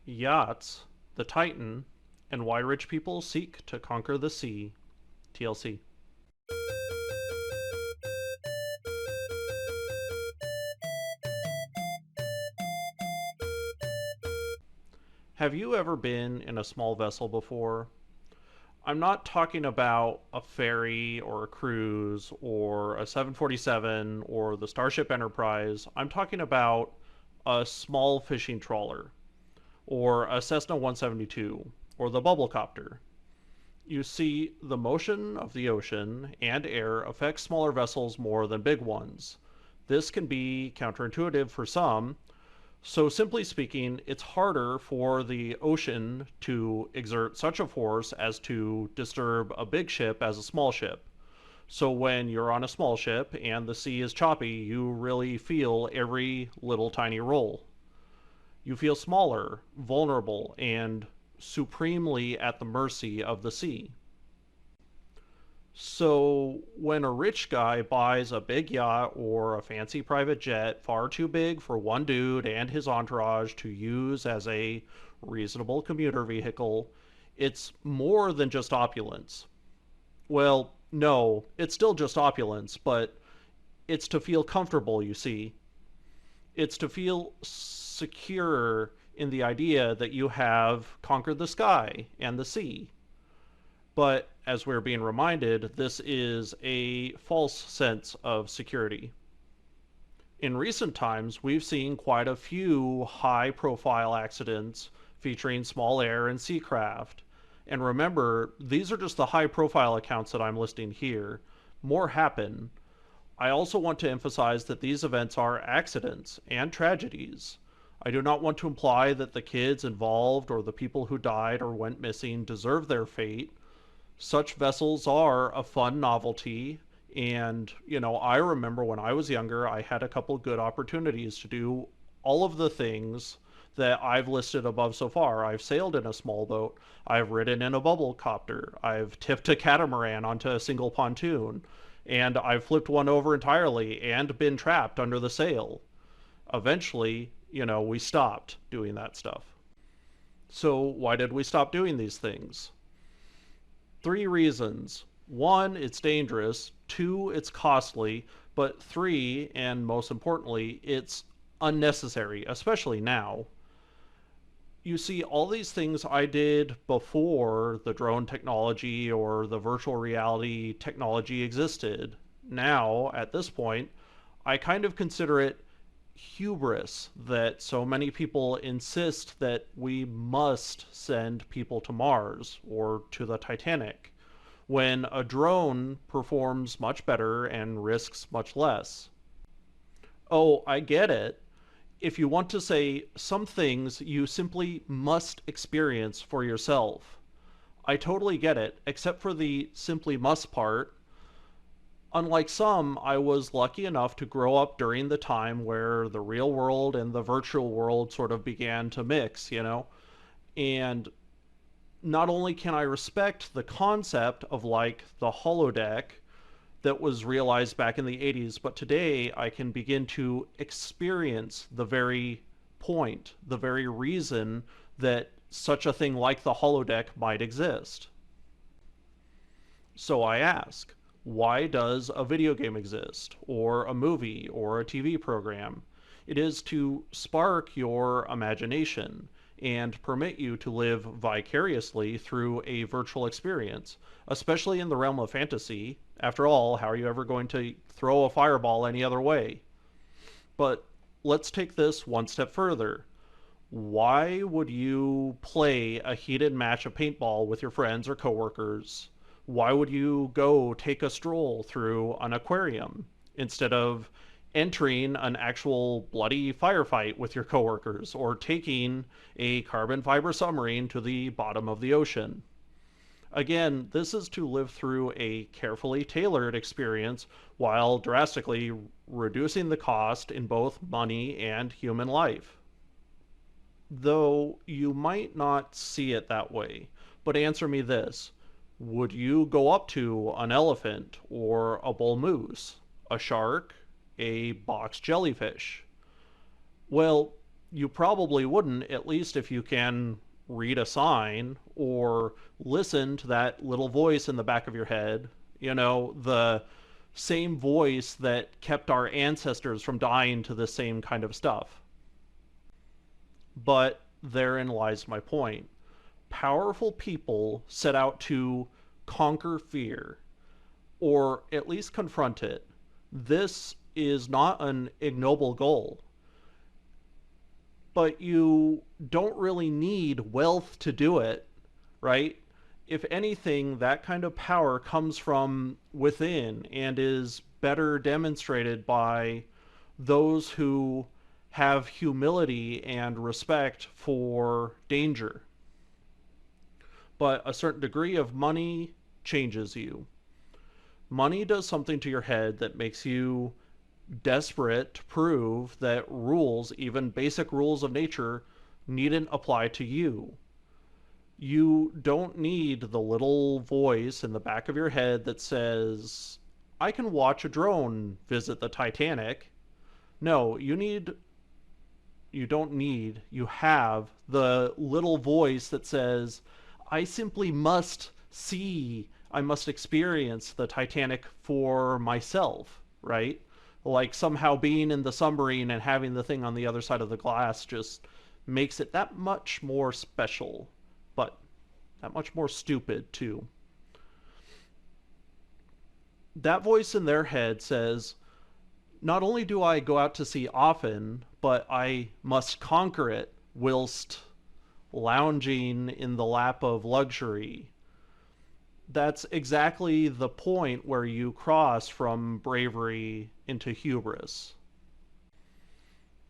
Yachts, the Titan, and why rich people seek to conquer the sea. TLC. Have you ever been in a small vessel before? I'm not talking about a ferry or a cruise or a 747 or the Starship Enterprise. I'm talking about a small fishing trawler or a Cessna 172 or the bubble copter. You see, the motion of the ocean and air affects smaller vessels more than big ones. This can be counterintuitive for some. So, simply speaking, it's harder for the ocean to exert such a force as to disturb a big ship as a small ship. So, when you're on a small ship and the sea is choppy, you really feel every little tiny roll. You feel smaller, vulnerable, and supremely at the mercy of the sea. So, when a rich guy buys a big yacht or a fancy private jet far too big for one dude and his entourage to use as a reasonable commuter vehicle, it's more than just opulence. Well, no, it's still just opulence, but it's to feel comfortable, you see. It's to feel secure in the idea that you have conquered the sky and the sea. But as we're being reminded, this is a false sense of security. In recent times, we've seen quite a few high profile accidents featuring small air and sea craft. And remember, these are just the high profile accounts that I'm listing here. More happen. I also want to emphasize that these events are accidents and tragedies. I do not want to imply that the kids involved or the people who died or went missing deserve their fate. Such vessels are a fun novelty. And, I remember when I was younger, I had a couple good opportunities to do all of the things that I've listed above so far. I've sailed in a small boat, I've ridden in a bubble copter, I've tipped a catamaran onto a single pontoon, and I've flipped one over entirely and been trapped under the sail. Eventually, we stopped doing that stuff. So, why did we stop doing these things? Three reasons. One, it's dangerous. Two, it's costly. But three, and most importantly, it's unnecessary, especially now. You see, all these things I did before the drone technology or the virtual reality technology existed. Now, at this point, I kind of consider it hubris that so many people insist that we must send people to Mars or to the Titanic, when a drone performs much better and risks much less. Oh, I get it. If you want to say some things you simply must experience for yourself. I totally get it, except for the simply must part. Unlike some, I was lucky enough to grow up during the time where the real world and the virtual world sort of began to mix. And not only can I respect the concept of like the holodeck that was realized back in the 80s, but today I can begin to experience the very point, the very reason that such a thing like the holodeck might exist. So I ask, why does a video game exist, or a movie, or a TV program? It is to spark your imagination and permit you to live vicariously through a virtual experience, especially in the realm of fantasy. After all, how are you ever going to throw a fireball any other way? But let's take this one step further. Why would you play a heated match of paintball with your friends or coworkers? Why would you go take a stroll through an aquarium instead of entering an actual bloody firefight with your coworkers or taking a carbon fiber submarine to the bottom of the ocean? Again, this is to live through a carefully tailored experience while drastically reducing the cost in both money and human life. Though you might not see it that way, but answer me this. Would you go up to an elephant or a bull moose, a shark, a box jellyfish? Well, You probably wouldn't, at least if you can read a sign or listen to that little voice in the back of your head. The same voice that kept our ancestors from dying to the same kind of stuff. But therein lies my point. Powerful people set out to conquer fear, or at least confront it. This is not an ignoble goal, but you don't really need wealth to do it, right? If anything, that kind of power comes from within and is better demonstrated by those who have humility and respect for danger. But a certain degree of money changes you. Money does something to your head that makes you desperate to prove that rules, even basic rules of nature, needn't apply to you. You don't need the little voice in the back of your head that says, I can watch a drone visit the Titanic. No, you have the little voice that says, I simply must I must experience the Titanic for myself, right? Like somehow being in the submarine and having the thing on the other side of the glass just makes it that much more special, but that much more stupid too. That voice in their head says, not only do I go out to sea often, but I must conquer it whilst lounging in the lap of luxury. That's exactly the point where you cross from bravery into hubris.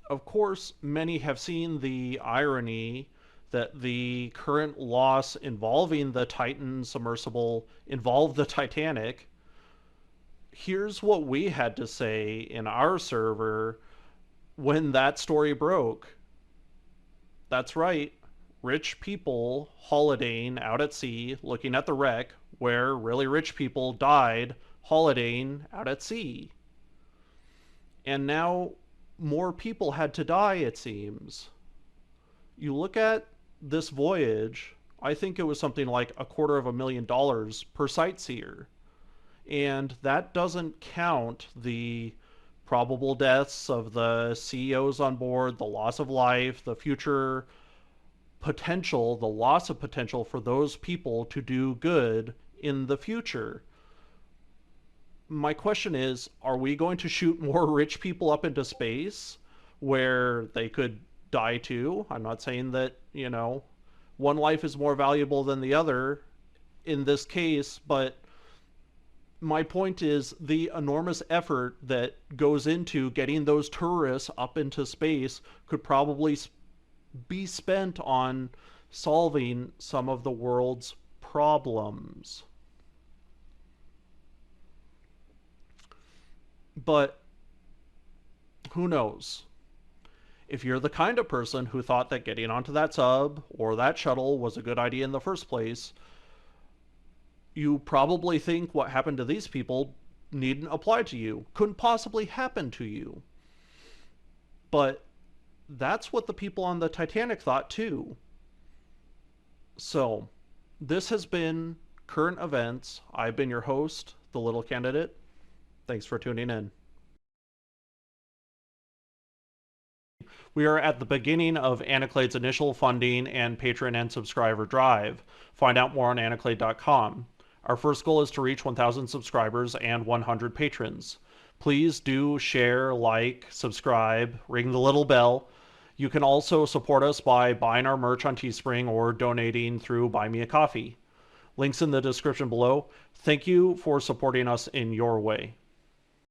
Of course, many have seen the irony that the current loss involving the Titan Submersible involved the Titanic. Here's what we had to say in our server when that story broke. That's right, rich people holidaying out at sea looking at the wreck where really rich people died holidaying out at sea. And now more people had to die, it seems. You look at this voyage, I think it was something like $250,000 per sightseer. And that doesn't count the probable deaths of the CEOs on board, the loss of life, the future potential, the loss of potential for those people to do good in the future. My question is, are we going to shoot more rich people up into space where they could die too? I'm not saying that, one life is more valuable than the other in this case, but my point is the enormous effort that goes into getting those tourists up into space could probably be spent on solving some of the world's problems. But who knows? If you're the kind of person who thought that getting onto that sub or that shuttle was a good idea in the first place, you probably think what happened to these people needn't apply to you, couldn't possibly happen to you. But that's what the people on the Titanic thought too. So, this has been Current Events. I've been your host, The Little Candidate. Thanks for tuning in. We are at the beginning of Aniclade's initial funding and patron and subscriber drive. Find out more on aniclade.com. Our first goal is to reach 1,000 subscribers and 100 patrons. Please do share, like, subscribe, ring the little bell. You can also support us by buying our merch on Teespring or donating through Buy Me a Coffee. Links in the description below. Thank you for supporting us in your way.